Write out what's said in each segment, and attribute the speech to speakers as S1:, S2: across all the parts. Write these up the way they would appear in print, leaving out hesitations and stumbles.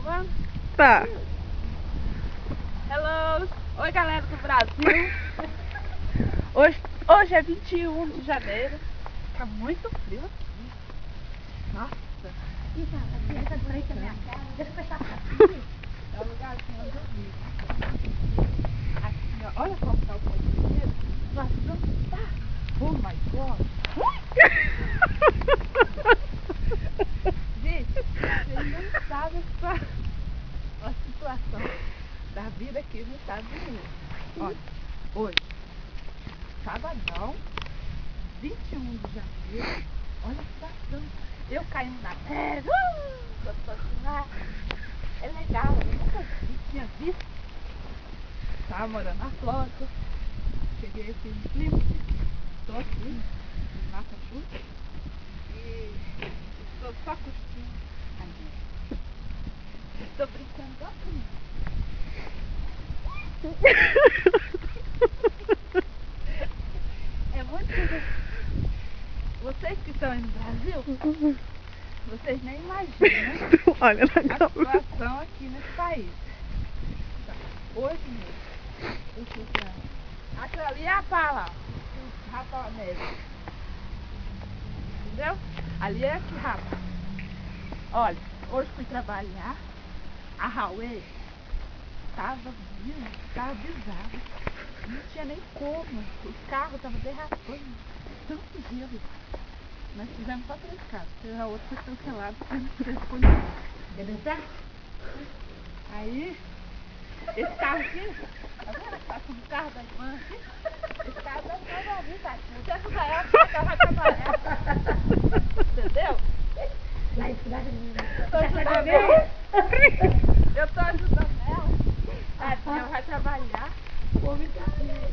S1: filmando?
S2: Tá.
S1: Hello! Oi, galera do Brasil! Hoje é 21 de janeiro. Tá muito frio aqui. Nossa!
S3: Deixa eu frente a minha cara. Deixa eu fechar a cara.
S1: É o lugarzinho onde eu vivo. Aqui, ó. Olha como tá o ponteiro. Nossa, não tá. Oh my God! Gente, vocês não sabem a situação da vida aqui nos Estados Unidos. Olha, hoje, sabadão, 21 de janeiro, olha a situação. Eu caindo na neve, gostando lá. É legal, eu nunca tinha visto. Tava morando na Flórida, cheguei aqui em Plymouth, estou aqui, em Massachusetts, e estou só curtindo a vida. Estou brincando igual a É muito divertido. Vocês que estão aí no Brasil, vocês nem imaginam
S2: Olha na
S1: a
S2: câmera.
S1: situação aqui nesse país. Hoje mesmo, eu fui pra... Aquela ali é a pala, o rapaz neve. Entendeu? Ali é que rapa. Olha, hoje fui trabalhar, a highway tava bizarro. Não tinha nem como, os carros estavam derrapando, tanto gelo. Nós fizemos só 3 carros, porque a outra foi cancelada porque não respondia.
S3: Quer dançar?
S1: Aí, esse carro aqui, tá vendo? Tá com o carro da irmã aqui. Esse carro da irmã da vida, tá? Não quer ajudar ela, porque ela vai trabalhar. Entendeu?
S3: Lá em cidade
S1: Tô ajudando ela. Eu tô ajudando ela. Ela vai trabalhar.
S3: O homem tá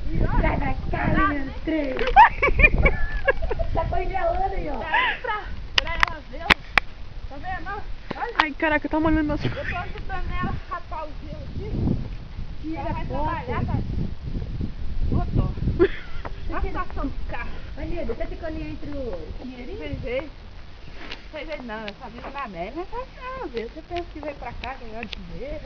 S1: E olha,
S3: sai da cara, meu trem. Tá congelando aí, ó.
S1: daí pra ela ver, ó. Tá vendo? Olha,
S2: Ai, caraca, tá molhando as
S1: eu tô ajudando ela a rapar o gelo aqui.
S3: Tira
S1: Ela vai
S3: a
S1: trabalhar,
S3: foto.
S1: tá? Motor. Olha a situação do carro.
S3: Olha, você ficou ali entre o dinheirinho?
S1: Sem jeito não, essa vida na neve não é fácil não. Às vezes você pensa que veio pra cá ganhar dinheiro.